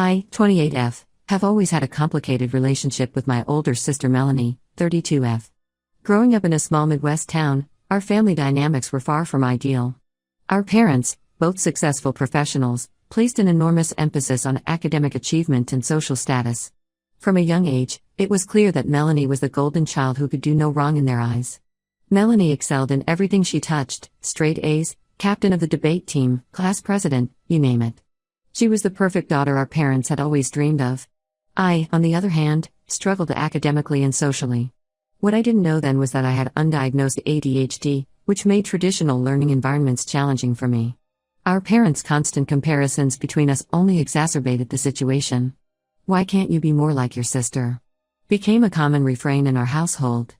I, 28F, have always had a complicated relationship with my older sister Melanie, 32F. Growing up in a small Midwest town, our family dynamics were far from ideal. Our parents, both successful professionals, placed an enormous emphasis on academic achievement and social status. From a young age, it was clear that Melanie was the golden child who could do no wrong in their eyes. Melanie excelled in everything she touched, straight A's, captain of the debate team, class president, you name it. She was the perfect daughter our parents had always dreamed of. I, on the other hand, struggled academically and socially. What I didn't know then was that I had undiagnosed ADHD, which made traditional learning environments challenging for me. Our parents' constant comparisons between us only exacerbated the situation. "Why can't you be more like your sister?" became a common refrain in our household.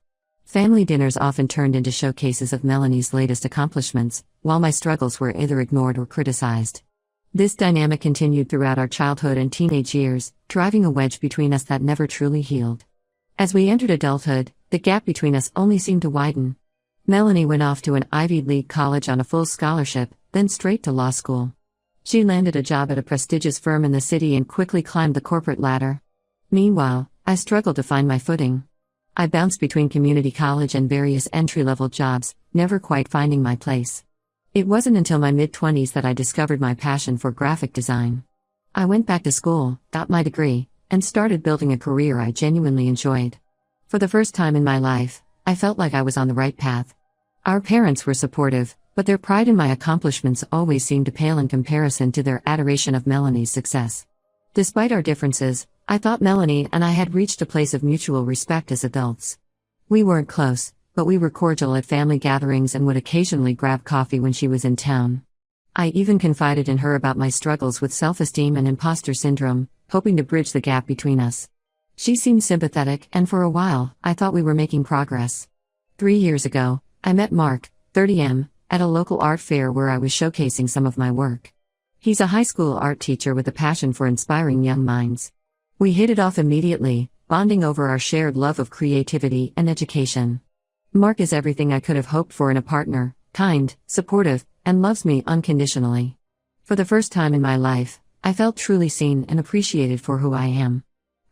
Family dinners often turned into showcases of Melanie's latest accomplishments, while my struggles were either ignored or criticized. This dynamic continued throughout our childhood and teenage years, driving a wedge between us that never truly healed. As we entered adulthood, the gap between us only seemed to widen. Melanie went off to an Ivy League college on a full scholarship, then straight to law school. She landed a job at a prestigious firm in the city and quickly climbed the corporate ladder. Meanwhile, I struggled to find my footing. I bounced between community college and various entry-level jobs, never quite finding my place. It wasn't until my mid-20s that I discovered my passion for graphic design. I went back to school, got my degree, and started building a career I genuinely enjoyed. For the first time in my life, I felt like I was on the right path. Our parents were supportive, but their pride in my accomplishments always seemed to pale in comparison to their adoration of Melanie's success. Despite our differences, I thought Melanie and I had reached a place of mutual respect as adults. We weren't close, but we were cordial at family gatherings and would occasionally grab coffee when she was in town. I even confided in her about my struggles with self-esteem and imposter syndrome, hoping to bridge the gap between us. She seemed sympathetic, and for a while, I thought we were making progress. 3 years ago, I met Mark, 30M, at a local art fair where I was showcasing some of my work. He's a high school art teacher with a passion for inspiring young minds. We hit it off immediately, bonding over our shared love of creativity and education. Mark is everything I could have hoped for in a partner: kind, supportive, and loves me unconditionally. For the first time in my life, I felt truly seen and appreciated for who I am.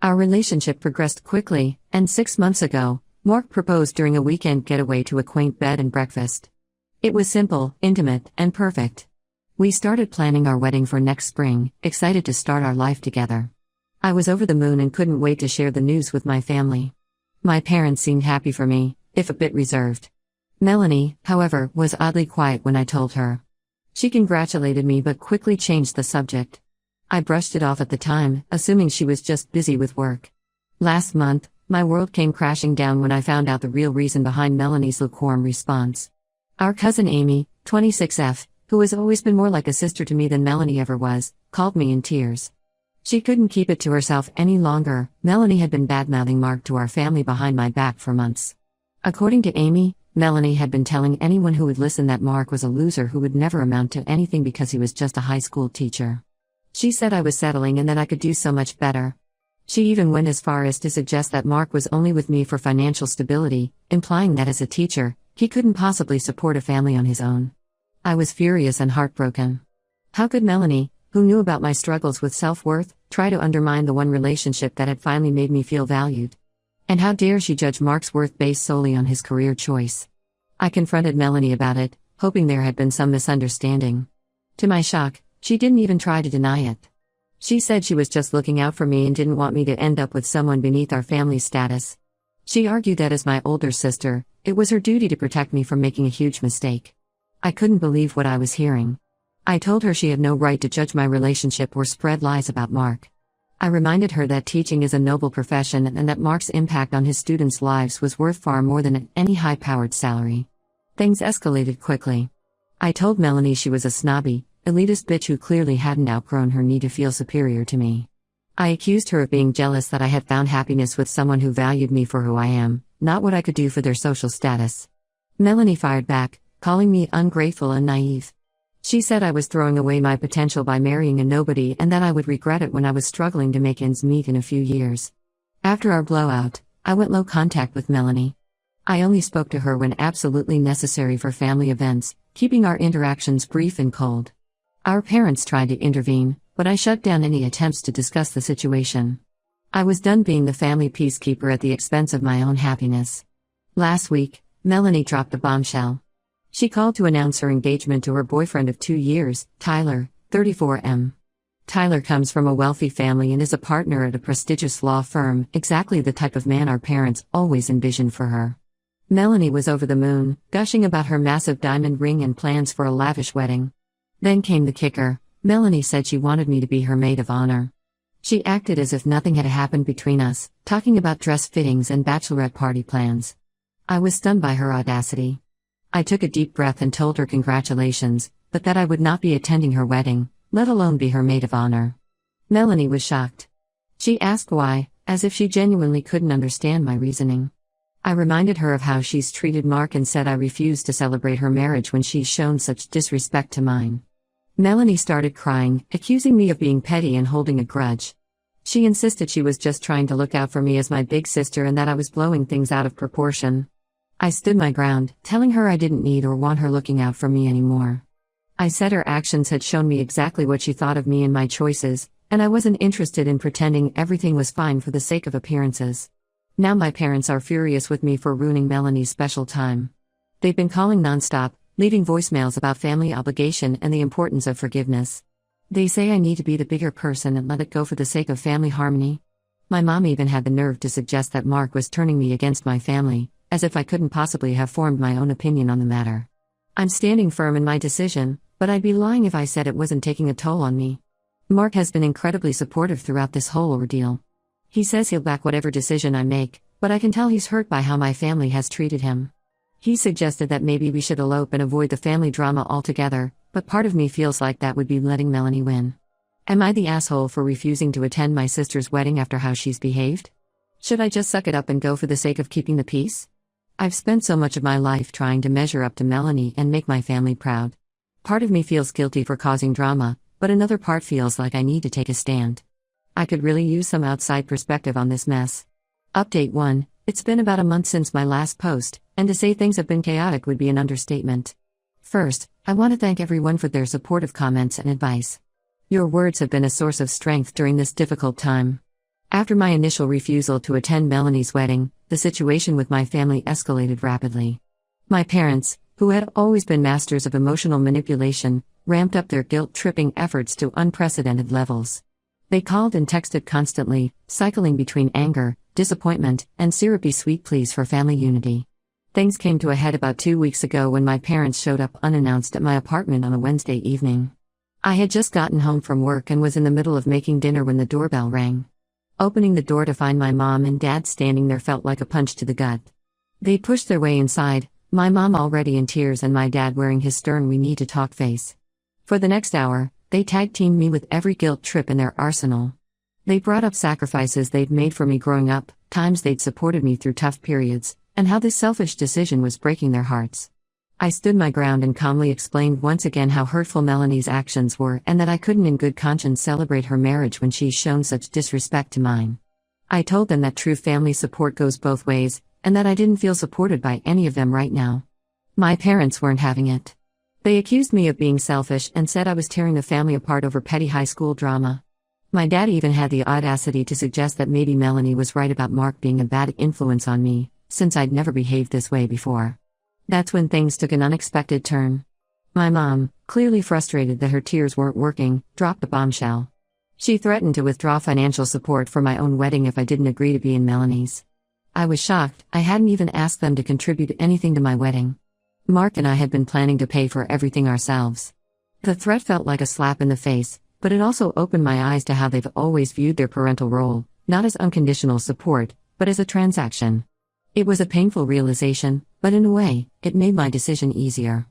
Our relationship progressed quickly, and 6 months ago, Mark proposed during a weekend getaway to a quaint bed and breakfast. It was simple, intimate, and perfect. We started planning our wedding for next spring, excited to start our life together. I was over the moon and couldn't wait to share the news with my family. My parents seemed happy for me, if a bit reserved. Melanie, however, was oddly quiet when I told her. She congratulated me but quickly changed the subject. I brushed it off at the time, assuming she was just busy with work. Last month, my world came crashing down when I found out the real reason behind Melanie's lukewarm response. Our cousin Amy, 26F, who has always been more like a sister to me than Melanie ever was, called me in tears. She couldn't keep it to herself any longer. Melanie had been badmouthing Mark to our family behind my back for months. According to Amy, Melanie had been telling anyone who would listen that Mark was a loser who would never amount to anything because he was just a high school teacher. She said I was settling and that I could do so much better. She even went as far as to suggest that Mark was only with me for financial stability, implying that as a teacher, he couldn't possibly support a family on his own. I was furious and heartbroken. How could Melanie, who knew about my struggles with self-worth, try to undermine the one relationship that had finally made me feel valued? And how dare she judge Mark's worth based solely on his career choice? I confronted Melanie about it, hoping there had been some misunderstanding. To my shock, she didn't even try to deny it. She said she was just looking out for me and didn't want me to end up with someone beneath our family status. She argued that as my older sister, it was her duty to protect me from making a huge mistake. I couldn't believe what I was hearing. I told her she had no right to judge my relationship or spread lies about Mark. I reminded her that teaching is a noble profession and that Mark's impact on his students' lives was worth far more than any high-powered salary. Things escalated quickly. I told Melanie she was a snobby, elitist bitch who clearly hadn't outgrown her need to feel superior to me. I accused her of being jealous that I had found happiness with someone who valued me for who I am, not what I could do for their social status. Melanie fired back, calling me ungrateful and naive. She said I was throwing away my potential by marrying a nobody and that I would regret it when I was struggling to make ends meet in a few years. After our blowout, I went low contact with Melanie. I only spoke to her when absolutely necessary for family events, keeping our interactions brief and cold. Our parents tried to intervene, but I shut down any attempts to discuss the situation. I was done being the family peacekeeper at the expense of my own happiness. Last week, Melanie dropped a bombshell. She called to announce her engagement to her boyfriend of 2 years, Tyler, 34M. Tyler comes from a wealthy family and is a partner at a prestigious law firm, exactly the type of man our parents always envisioned for her. Melanie was over the moon, gushing about her massive diamond ring and plans for a lavish wedding. Then came the kicker. Melanie said she wanted me to be her maid of honor. She acted as if nothing had happened between us, talking about dress fittings and bachelorette party plans. I was stunned by her audacity. I took a deep breath and told her congratulations, but that I would not be attending her wedding, let alone be her maid of honor. Melanie was shocked. She asked why, as if she genuinely couldn't understand my reasoning. I reminded her of how she's treated Mark and said I refused to celebrate her marriage when she's shown such disrespect to mine. Melanie started crying, accusing me of being petty and holding a grudge. She insisted she was just trying to look out for me as my big sister and that I was blowing things out of proportion. I stood my ground, telling her I didn't need or want her looking out for me anymore. I said her actions had shown me exactly what she thought of me and my choices, and I wasn't interested in pretending everything was fine for the sake of appearances. Now my parents are furious with me for ruining Melanie's special time. They've been calling nonstop, leaving voicemails about family obligation and the importance of forgiveness. They say I need to be the bigger person and let it go for the sake of family harmony. My mom even had the nerve to suggest that Mark was turning me against my family, as if I couldn't possibly have formed my own opinion on the matter. I'm standing firm in my decision, but I'd be lying if I said it wasn't taking a toll on me. Mark has been incredibly supportive throughout this whole ordeal. He says he'll back whatever decision I make, but I can tell he's hurt by how my family has treated him. He suggested that maybe we should elope and avoid the family drama altogether, but part of me feels like that would be letting Melanie win. Am I the asshole for refusing to attend my sister's wedding after how she's behaved? Should I just suck it up and go for the sake of keeping the peace? I've spent so much of my life trying to measure up to Melanie and make my family proud. Part of me feels guilty for causing drama, but another part feels like I need to take a stand. I could really use some outside perspective on this mess. Update 1. It's been about a month since my last post, and to say things have been chaotic would be an understatement. First, I want to thank everyone for their supportive comments and advice. Your words have been a source of strength during this difficult time. After my initial refusal to attend Melanie's wedding, the situation with my family escalated rapidly. My parents, who had always been masters of emotional manipulation, ramped up their guilt-tripping efforts to unprecedented levels. They called and texted constantly, cycling between anger, disappointment, and syrupy sweet pleas for family unity. Things came to a head about 2 weeks ago when my parents showed up unannounced at my apartment on a Wednesday evening. I had just gotten home from work and was in the middle of making dinner when the doorbell rang. Opening the door to find my mom and dad standing there felt like a punch to the gut. They pushed their way inside, my mom already in tears and my dad wearing his stern "we need to talk" face. For the next hour, they tag-teamed me with every guilt trip in their arsenal. They brought up sacrifices they'd made for me growing up, times they'd supported me through tough periods, and how this selfish decision was breaking their hearts. I stood my ground and calmly explained once again how hurtful Melanie's actions were and that I couldn't in good conscience celebrate her marriage when she's shown such disrespect to mine. I told them that true family support goes both ways, and that I didn't feel supported by any of them right now. My parents weren't having it. They accused me of being selfish and said I was tearing the family apart over petty high school drama. My dad even had the audacity to suggest that maybe Melanie was right about Mark being a bad influence on me, since I'd never behaved this way before. That's when things took an unexpected turn. My mom, clearly frustrated that her tears weren't working, dropped a bombshell. She threatened to withdraw financial support for my own wedding if I didn't agree to be in Melanie's. I was shocked. I hadn't even asked them to contribute anything to my wedding. Mark and I had been planning to pay for everything ourselves. The threat felt like a slap in the face, but it also opened my eyes to how they've always viewed their parental role, not as unconditional support, but as a transaction. It was a painful realization, but in a way, it made my decision easier.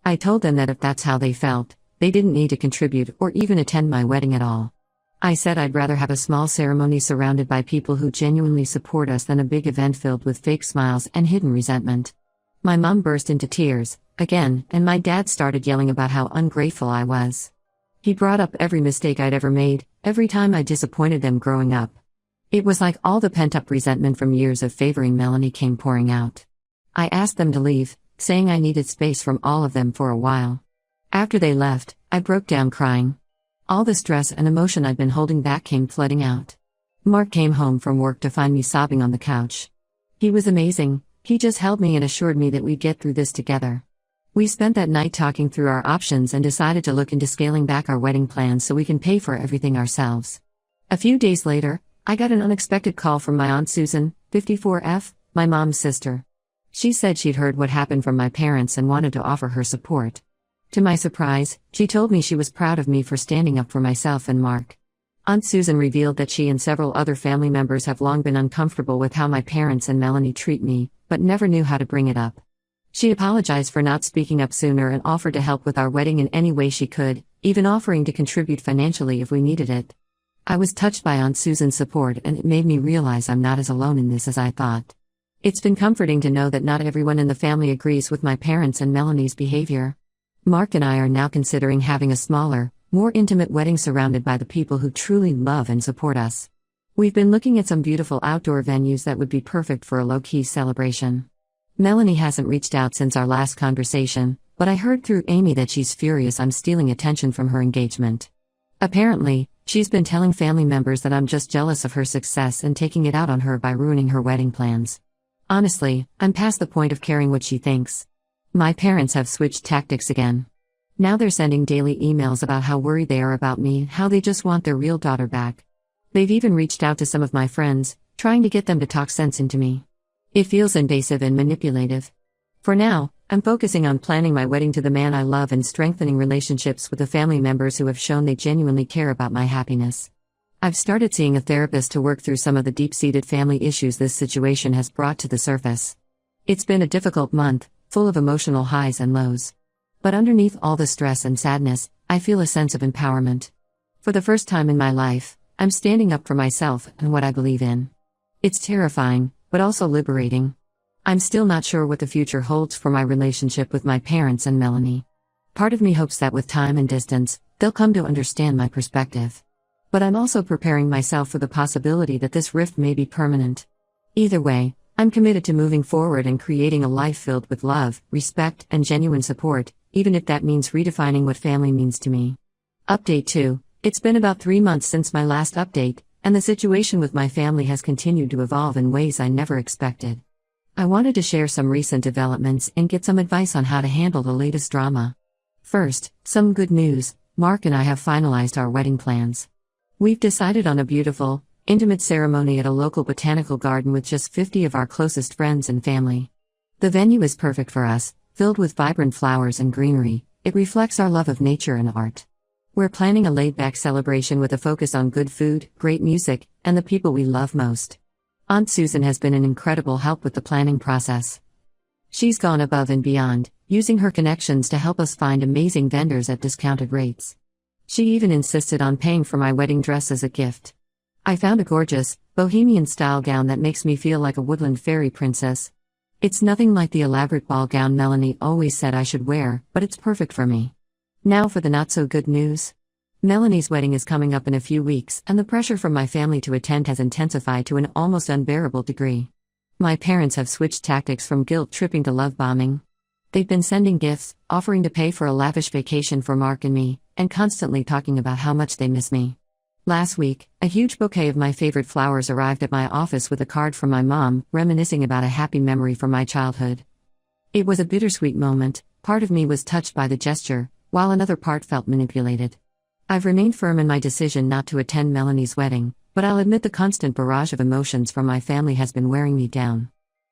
I told them that if that's how they felt, they didn't need to contribute or even attend my wedding at all. I said I'd rather have a small ceremony surrounded by people who genuinely support us than a big event filled with fake smiles and hidden resentment. My mom burst into tears, again, and my dad started yelling about how ungrateful I was. He brought up every mistake I'd ever made, every time I disappointed them growing up. It was like all the pent-up resentment from years of favoring Melanie came pouring out. I asked them to leave, saying I needed space from all of them for a while. After they left, I broke down crying. All the stress and emotion I'd been holding back came flooding out. Mark came home from work to find me sobbing on the couch. He was amazing. He just held me and assured me that we'd get through this together. We spent that night talking through our options and decided to look into scaling back our wedding plans so we can pay for everything ourselves. A few days later, I got an unexpected call from my Aunt Susan, 54F, my mom's sister. She said she'd heard what happened from my parents and wanted to offer her support. To my surprise, she told me she was proud of me for standing up for myself and Mark. Aunt Susan revealed that she and several other family members have long been uncomfortable with how my parents and Melanie treat me, but never knew how to bring it up. She apologized for not speaking up sooner and offered to help with our wedding in any way she could, even offering to contribute financially if we needed it. I was touched by Aunt Susan's support, and it made me realize I'm not as alone in this as I thought. It's been comforting to know that not everyone in the family agrees with my parents and Melanie's behavior. Mark and I are now considering having a smaller, more intimate wedding surrounded by the people who truly love and support us. We've been looking at some beautiful outdoor venues that would be perfect for a low-key celebration. Melanie hasn't reached out since our last conversation, but I heard through Amy that she's furious I'm stealing attention from her engagement. Apparently, she's been telling family members that I'm just jealous of her success and taking it out on her by ruining her wedding plans. Honestly, I'm past the point of caring what she thinks. My parents have switched tactics again. Now they're sending daily emails about how worried they are about me and how they just want their real daughter back. They've even reached out to some of my friends, trying to get them to talk sense into me. It feels invasive and manipulative. For now, I'm focusing on planning my wedding to the man I love and strengthening relationships with the family members who have shown they genuinely care about my happiness. I've started seeing a therapist to work through some of the deep-seated family issues this situation has brought to the surface. It's been a difficult month, full of emotional highs and lows. But underneath all the stress and sadness, I feel a sense of empowerment. For the first time in my life, I'm standing up for myself and what I believe in. It's terrifying, but also liberating. I'm still not sure what the future holds for my relationship with my parents and Melanie. Part of me hopes that with time and distance, they'll come to understand my perspective. But I'm also preparing myself for the possibility that this rift may be permanent. Either way, I'm committed to moving forward and creating a life filled with love, respect, and genuine support, even if that means redefining what family means to me. Update 2. It's been about 3 months since my last update, and the situation with my family has continued to evolve in ways I never expected. I wanted to share some recent developments and get some advice on how to handle the latest drama. First, some good news: Mark and I have finalized our wedding plans. We've decided on a beautiful, intimate ceremony at a local botanical garden with just 50 of our closest friends and family. The venue is perfect for us, filled with vibrant flowers and greenery. It reflects our love of nature and art. We're planning a laid-back celebration with a focus on good food, great music, and the people we love most. Aunt Susan has been an incredible help with the planning process. She's gone above and beyond, using her connections to help us find amazing vendors at discounted rates. She even insisted on paying for my wedding dress as a gift. I found a gorgeous, bohemian-style gown that makes me feel like a woodland fairy princess. It's nothing like the elaborate ball gown Melanie always said I should wear, but it's perfect for me. Now for the not-so-good news. Melanie's wedding is coming up in a few weeks, and the pressure from my family to attend has intensified to an almost unbearable degree. My parents have switched tactics from guilt-tripping to love-bombing. They've been sending gifts, offering to pay for a lavish vacation for Mark and me, and constantly talking about how much they miss me. Last week, a huge bouquet of my favorite flowers arrived at my office with a card from my mom, reminiscing about a happy memory from my childhood. It was a bittersweet moment. Part of me was touched by the gesture, while another part felt manipulated. I've remained firm in my decision not to attend Melanie's wedding, but I'll admit the constant barrage of emotions from my family has been wearing me down.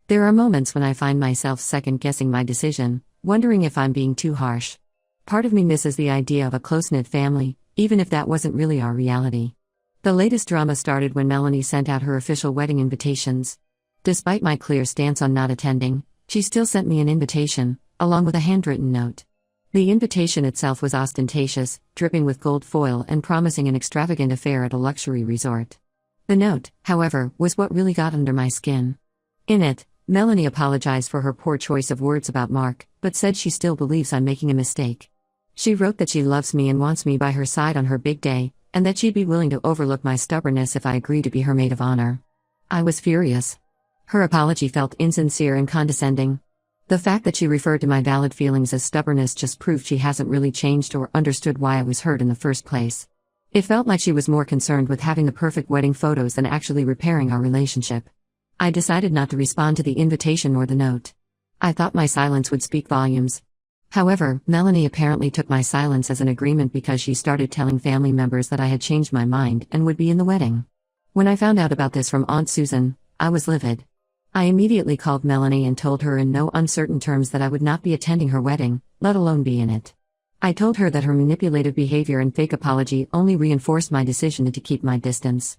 There are moments when I find myself second-guessing my decision, wondering if I'm being too harsh. Part of me misses the idea of a close-knit family, even if that wasn't really our reality. The latest drama started when Melanie sent out her official wedding invitations. Despite my clear stance on not attending, she still sent me an invitation, along with a handwritten note. The invitation itself was ostentatious, dripping with gold foil and promising an extravagant affair at a luxury resort. The note, however, was what really got under my skin. In it, Melanie apologized for her poor choice of words about Mark, but said she still believes I'm making a mistake. She wrote that she loves me and wants me by her side on her big day, and that she'd be willing to overlook my stubbornness if I agreed to be her maid of honor. I was furious. Her apology felt insincere and condescending. The fact that she referred to my valid feelings as stubbornness just proved she hasn't really changed or understood why I was hurt in the first place. It felt like she was more concerned with having the perfect wedding photos than actually repairing our relationship. I decided not to respond to the invitation or the note. I thought my silence would speak volumes. However, Melanie apparently took my silence as an agreement because she started telling family members that I had changed my mind and would be in the wedding. When I found out about this from Aunt Susan, I was livid. I immediately called Melanie and told her in no uncertain terms that I would not be attending her wedding, let alone be in it. I told her that her manipulative behavior and fake apology only reinforced my decision to keep my distance.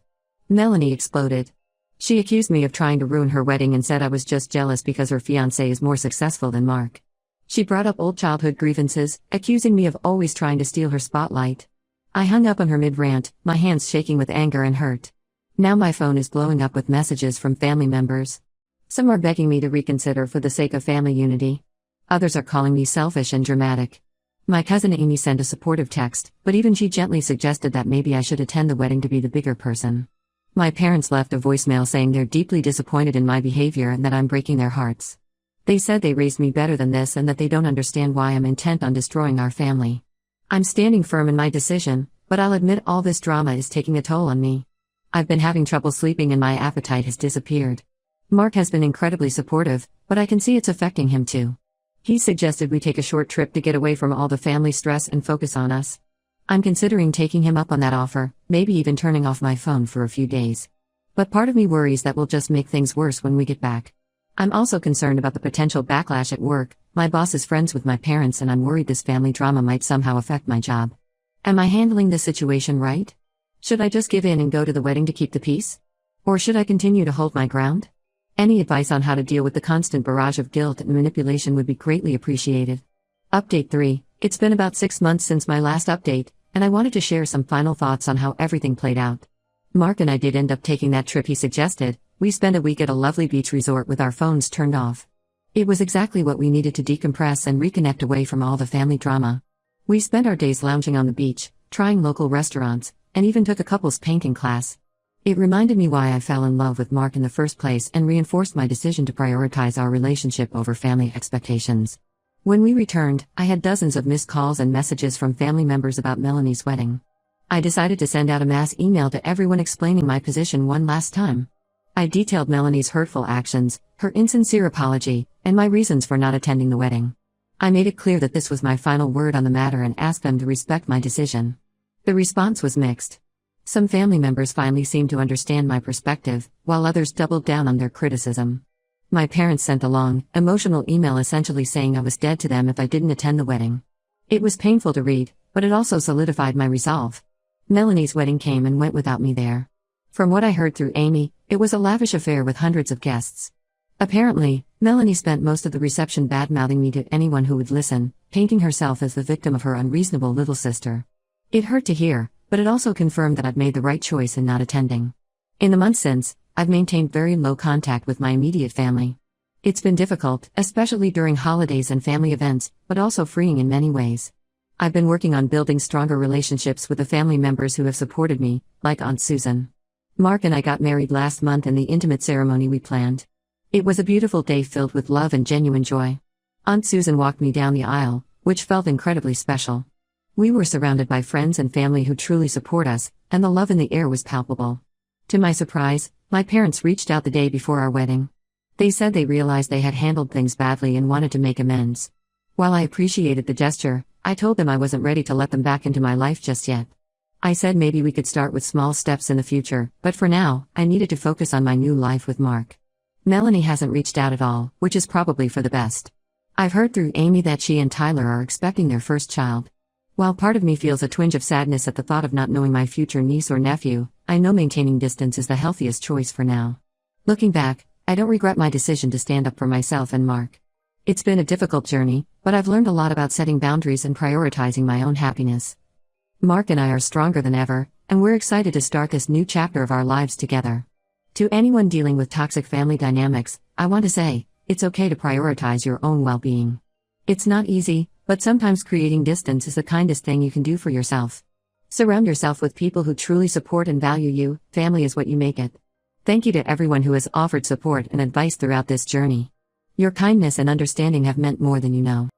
Melanie exploded. She accused me of trying to ruin her wedding and said I was just jealous because her fiancé is more successful than Mark. She brought up old childhood grievances, accusing me of always trying to steal her spotlight. I hung up on her mid-rant, my hands shaking with anger and hurt. Now my phone is blowing up with messages from family members. Some are begging me to reconsider for the sake of family unity. Others are calling me selfish and dramatic. My cousin Amy sent a supportive text, but even she gently suggested that maybe I should attend the wedding to be the bigger person. My parents left a voicemail saying they're deeply disappointed in my behavior and that I'm breaking their hearts. They said they raised me better than this and that they don't understand why I'm intent on destroying our family. I'm standing firm in my decision, but I'll admit all this drama is taking a toll on me. I've been having trouble sleeping and my appetite has disappeared. Mark has been incredibly supportive, but I can see it's affecting him too. He suggested we take a short trip to get away from all the family stress and focus on us. I'm considering taking him up on that offer, maybe even turning off my phone for a few days. But part of me worries that will just make things worse when we get back. I'm also concerned about the potential backlash at work. My boss is friends with my parents and I'm worried this family drama might somehow affect my job. Am I handling this situation right? Should I just give in and go to the wedding to keep the peace? Or should I continue to hold my ground? Any advice on how to deal with the constant barrage of guilt and manipulation would be greatly appreciated. Update 3. It's been about 6 months since my last update, and I wanted to share some final thoughts on how everything played out. Mark and I did end up taking that trip he suggested. We spent a week at a lovely beach resort with our phones turned off. It was exactly what we needed to decompress and reconnect away from all the family drama. We spent our days lounging on the beach, trying local restaurants, and even took a couples painting class. It reminded me why I fell in love with Mark in the first place and reinforced my decision to prioritize our relationship over family expectations. When we returned, I had dozens of missed calls and messages from family members about Melanie's wedding. I decided to send out a mass email to everyone explaining my position one last time. I detailed Melanie's hurtful actions, her insincere apology, and my reasons for not attending the wedding. I made it clear that this was my final word on the matter and asked them to respect my decision. The response was mixed. Some family members finally seemed to understand my perspective, while others doubled down on their criticism. My parents sent a long, emotional email essentially saying I was dead to them if I didn't attend the wedding. It was painful to read, but it also solidified my resolve. Melanie's wedding came and went without me there. From what I heard through Amy, it was a lavish affair with hundreds of guests. Apparently, Melanie spent most of the reception bad-mouthing me to anyone who would listen, painting herself as the victim of her unreasonable little sister. It hurt to hear, but it also confirmed that I'd made the right choice in not attending. In the months since, I've maintained very low contact with my immediate family. It's been difficult, especially during holidays and family events, but also freeing in many ways. I've been working on building stronger relationships with the family members who have supported me, like Aunt Susan. Mark and I got married last month and the intimate ceremony we planned. It was a beautiful day filled with love and genuine joy. Aunt Susan walked me down the aisle, which felt incredibly special. We were surrounded by friends and family who truly support us, and the love in the air was palpable. To my surprise, my parents reached out the day before our wedding. They said they realized they had handled things badly and wanted to make amends. While I appreciated the gesture, I told them I wasn't ready to let them back into my life just yet. I said maybe we could start with small steps in the future, but for now, I needed to focus on my new life with Mark. Melanie hasn't reached out at all, which is probably for the best. I've heard through Amy that she and Tyler are expecting their first child. While part of me feels a twinge of sadness at the thought of not knowing my future niece or nephew, I know maintaining distance is the healthiest choice for now. Looking back, I don't regret my decision to stand up for myself and Mark. It's been a difficult journey, but I've learned a lot about setting boundaries and prioritizing my own happiness. Mark and I are stronger than ever, and we're excited to start this new chapter of our lives together. To anyone dealing with toxic family dynamics, I want to say, it's okay to prioritize your own well-being. It's not easy, but sometimes creating distance is the kindest thing you can do for yourself. Surround yourself with people who truly support and value you. Family is what you make it. Thank you to everyone who has offered support and advice throughout this journey. Your kindness and understanding have meant more than you know.